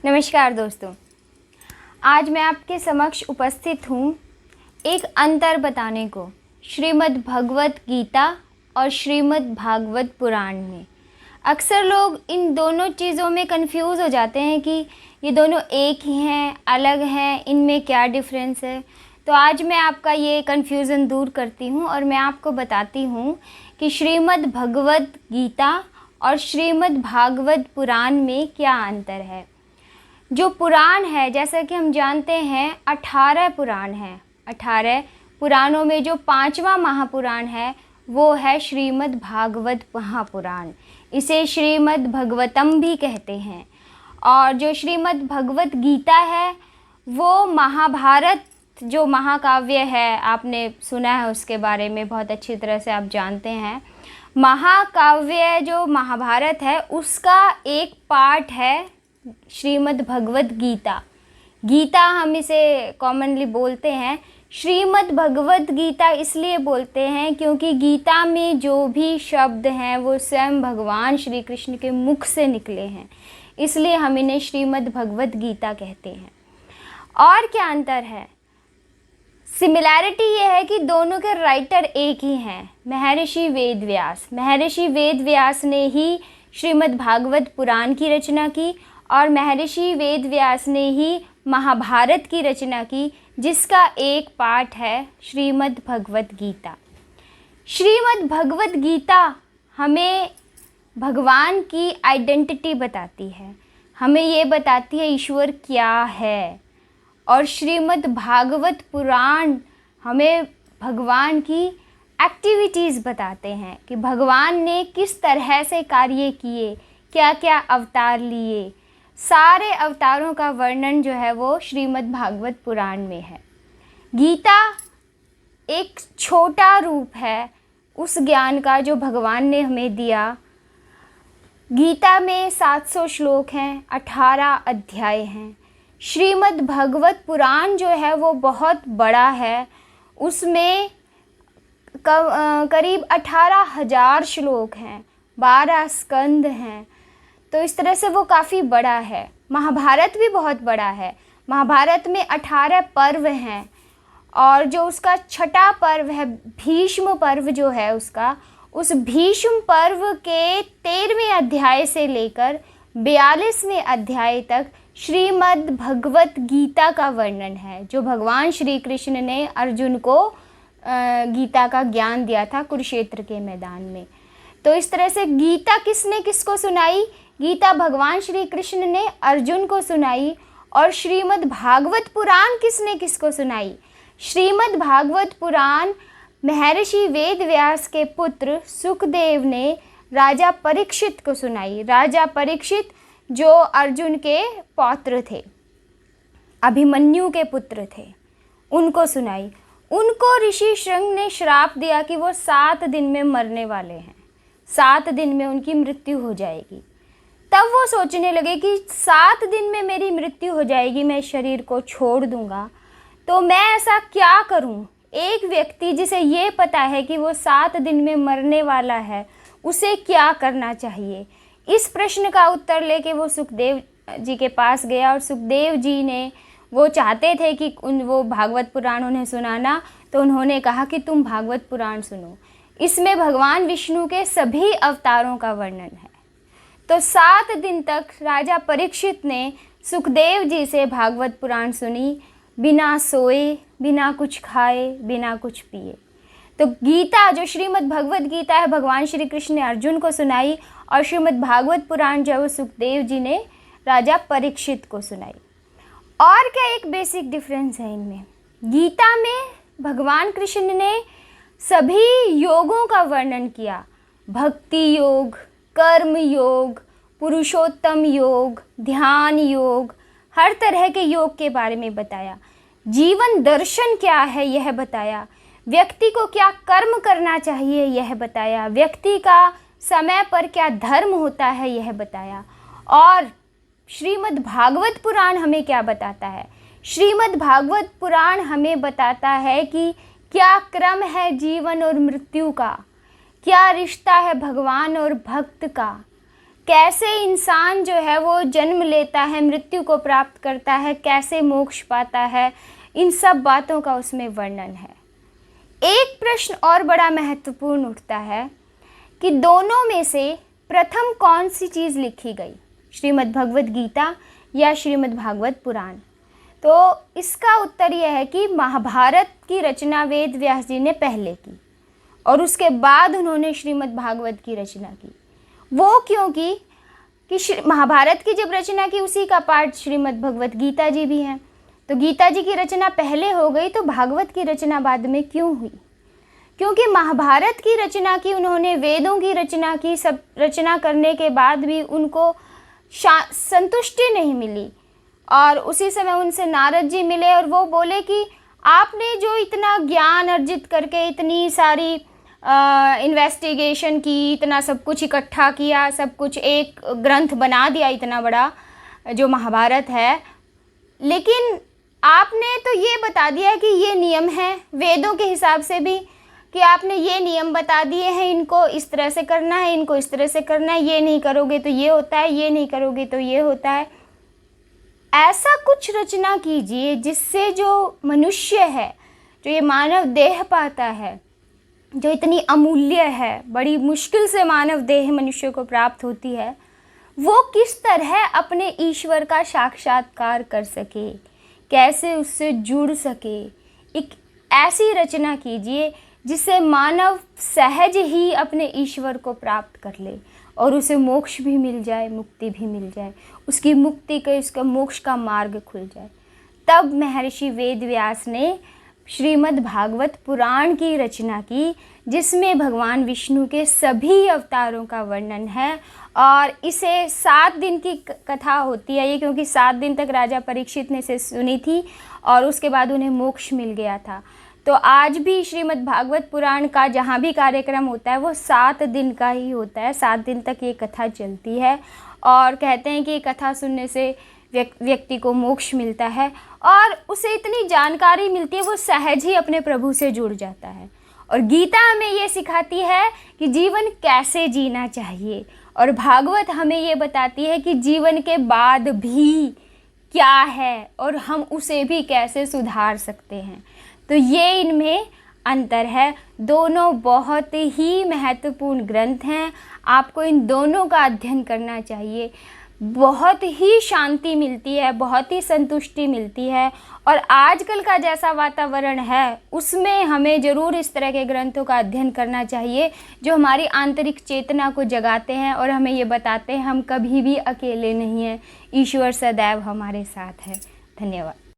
नमस्कार दोस्तों, आज मैं आपके समक्ष उपस्थित हूँ एक अंतर बताने को श्रीमद् भगवत गीता और श्रीमद् भागवत पुराण में। अक्सर लोग इन दोनों चीज़ों में कंफ्यूज हो जाते हैं कि ये दोनों एक ही हैं, अलग हैं, इनमें क्या डिफरेंस है। तो आज मैं आपका ये कन्फ्यूज़न दूर करती हूँ और मैं आपको बताती हूँ कि श्रीमद् भगवत गीता और श्रीमद् भागवत पुराण में क्या अंतर है। जो पुराण है, जैसा कि हम जानते हैं 18 पुराण हैं। 18 पुराणों में जो 5वां महापुराण है वो है श्रीमद् भागवत महापुराण। इसे श्रीमद् भगवतम भी कहते हैं। और जो श्रीमद् भगवत गीता है वो महाभारत जो महाकाव्य है, आपने सुना है उसके बारे में, बहुत अच्छी तरह से आप जानते हैं। महाकाव्य जो महाभारत है उसका एक पार्ट है श्रीमद् भगवत गीता। गीता हम इसे कॉमनली बोलते हैं। श्रीमद् भगवत गीता इसलिए बोलते हैं क्योंकि गीता में जो भी शब्द हैं वो स्वयं भगवान श्री कृष्ण के मुख से निकले हैं, इसलिए हम इन्हें श्रीमद् भगवत गीता कहते हैं। और क्या अंतर है? सिमिलैरिटी ये है कि दोनों के राइटर एक ही हैं, महर्षि वेद व्यास। महर्षि वेद व्यास ने ही श्रीमद् भागवत पुराण की रचना की और महर्षि वेद व्यास ने ही महाभारत की रचना की, जिसका एक पार्ट है श्रीमद् भगवत गीता। श्रीमद् भगवत गीता हमें भगवान की आइडेंटिटी बताती है, हमें ये बताती है ईश्वर क्या है। और श्रीमद् भागवत पुराण हमें भगवान की एक्टिविटीज़ बताते हैं कि भगवान ने किस तरह से कार्य किए, क्या क्या अवतार लिए। सारे अवतारों का वर्णन जो है वो श्रीमद् भागवत पुराण में है। गीता एक छोटा रूप है उस ज्ञान का जो भगवान ने हमें दिया। गीता में 700 श्लोक हैं, 18 अध्याय हैं। श्रीमद् भगवत पुराण जो है वो बहुत बड़ा है, उसमें करीब 18,000 श्लोक हैं, 12 स्कंद हैं। तो इस तरह से वो काफ़ी बड़ा है। महाभारत भी बहुत बड़ा है। महाभारत में 18 पर्व हैं और जो उसका छठा पर्व है भीष्म पर्व जो है उसका, उस भीष्म पर्व के 13वें अध्याय से लेकर 42वें अध्याय तक श्रीमद् भगवत गीता का वर्णन है, जो भगवान श्री कृष्ण ने अर्जुन को गीता का ज्ञान दिया था कुरुक्षेत्र के मैदान में। तो इस तरह से गीता किसने किसको सुनाई? गीता भगवान श्री कृष्ण ने अर्जुन को सुनाई। और श्रीमद् भागवत पुराण किसने किसको सुनाई? श्रीमद् भागवत पुराण महर्षि वेद व्यास के पुत्र सुखदेव ने राजा परीक्षित को सुनाई। राजा परीक्षित जो अर्जुन के पौत्र थे, अभिमन्यु के पुत्र थे, उनको सुनाई। उनको ऋषि शृंग ने श्राप दिया कि वो 7 दिन में मरने वाले हैं, 7 दिन में उनकी मृत्यु हो जाएगी। तब वो सोचने लगे कि 7 दिन में मेरी मृत्यु हो जाएगी, मैं शरीर को छोड़ दूंगा, तो मैं ऐसा क्या करूं? एक व्यक्ति जिसे ये पता है कि वो 7 दिन में मरने वाला है, उसे क्या करना चाहिए? इस प्रश्न का उत्तर लेके वो सुखदेव जी के पास गया और सुखदेव जी ने, वो चाहते थे कि वो भागवत पुराण उन्हें सुनाना, तो उन्होंने कहा कि तुम भागवत पुराण सुनो, इसमें भगवान विष्णु के सभी अवतारों का वर्णन है। तो 7 दिन तक राजा परीक्षित ने सुखदेव जी से भागवत पुराण सुनी, बिना सोए, बिना कुछ खाए, बिना कुछ पिए। तो गीता जो श्रीमद् भगवत गीता है, भगवान श्री कृष्ण ने अर्जुन को सुनाई और श्रीमद् भागवत पुराण जो है वो सुखदेव जी ने राजा परीक्षित को सुनाई। और क्या एक बेसिक डिफरेंस है इनमें? गीता में भगवान कृष्ण ने सभी योगों का वर्णन किया, भक्ति योग, कर्म योग, पुरुषोत्तम योग, ध्यान योग, हर तरह के योग के बारे में बताया। जीवन दर्शन क्या है यह बताया, व्यक्ति को क्या कर्म करना चाहिए यह बताया, व्यक्ति का समय पर क्या धर्म होता है यह बताया। और श्रीमद् भागवत पुराण हमें क्या बताता है? श्रीमद् भागवत पुराण हमें बताता है कि क्या क्रम है जीवन और मृत्यु का, क्या रिश्ता है भगवान और भक्त का, कैसे इंसान जो है वो जन्म लेता है, मृत्यु को प्राप्त करता है, कैसे मोक्ष पाता है, इन सब बातों का उसमें वर्णन है। एक प्रश्न और बड़ा महत्वपूर्ण उठता है कि दोनों में से प्रथम कौन सी चीज़ लिखी गई, श्रीमद् भगवत गीता या श्रीमद् भागवत पुराण। तो इसका उत्तर यह है कि महाभारत की रचना वेद व्यास जी ने पहले की और उसके बाद उन्होंने श्रीमद् भागवत की रचना की। वो क्योंकि महाभारत की जब रचना की उसी का पार्ट श्रीमद् भगवत गीता जी भी हैं, तो गीता जी की रचना पहले हो गई तो भागवत की रचना बाद में क्यों हुई? क्योंकि महाभारत की रचना की उन्होंने, वेदों की रचना की, सब रचना करने के बाद भी उनको संतुष्टि नहीं मिली और उसी समय उनसे नारद जी मिले और वो बोले कि आपने जो इतना ज्ञान अर्जित करके इतनी सारी इन्वेस्टिगेशन की, इतना सब कुछ इकट्ठा किया, सब कुछ एक ग्रंथ बना दिया इतना बड़ा जो महाभारत है, लेकिन आपने तो ये बता दिया कि ये नियम है वेदों के हिसाब से भी, कि आपने ये नियम बता दिए हैं, इनको इस तरह से करना है, इनको इस तरह से करना है, ये नहीं करोगे तो ये होता है, ये नहीं करोगे तो ये होता है। ऐसा कुछ रचना कीजिए जिससे जो मनुष्य है, जो ये मानव देह पाता है, जो इतनी अमूल्य है, बड़ी मुश्किल से मानव देह मनुष्य को प्राप्त होती है, वो किस तरह अपने ईश्वर का साक्षात्कार कर सके, कैसे उससे जुड़ सके। एक ऐसी रचना कीजिए जिससे मानव सहज ही अपने ईश्वर को प्राप्त कर ले और उसे मोक्ष भी मिल जाए, मुक्ति भी मिल जाए, उसकी मुक्ति का, उसका मोक्ष का मार्ग खुल जाए। तब महर्षि वेद व्यास ने श्रीमद् भागवत पुराण की रचना की, जिसमें भगवान विष्णु के सभी अवतारों का वर्णन है। और इसे 7 दिन की कथा होती है ये, क्योंकि 7 दिन तक राजा परीक्षित ने इसे सुनी थी और उसके बाद उन्हें मोक्ष मिल गया था। तो आज भी श्रीमद् भागवत पुराण का जहाँ भी कार्यक्रम होता है वो 7 दिन का ही होता है। 7 दिन तक ये कथा चलती है और कहते हैं कि ये कथा सुनने से व्यक्ति को मोक्ष मिलता है और उसे इतनी जानकारी मिलती है, वो सहज ही अपने प्रभु से जुड़ जाता है। और गीता हमें ये सिखाती है कि जीवन कैसे जीना चाहिए, और भागवत हमें ये बताती है कि जीवन के बाद भी क्या है और हम उसे भी कैसे सुधार सकते हैं। तो ये इनमें अंतर है। दोनों बहुत ही महत्वपूर्ण ग्रंथ हैं, आपको इन दोनों का अध्ययन करना चाहिए। बहुत ही शांति मिलती है, बहुत ही संतुष्टि मिलती है। और आजकल का जैसा वातावरण है उसमें हमें ज़रूर इस तरह के ग्रंथों का अध्ययन करना चाहिए जो हमारी आंतरिक चेतना को जगाते हैं और हमें ये बताते हैं हम कभी भी अकेले नहीं हैं, ईश्वर सदैव हमारे साथ है। धन्यवाद।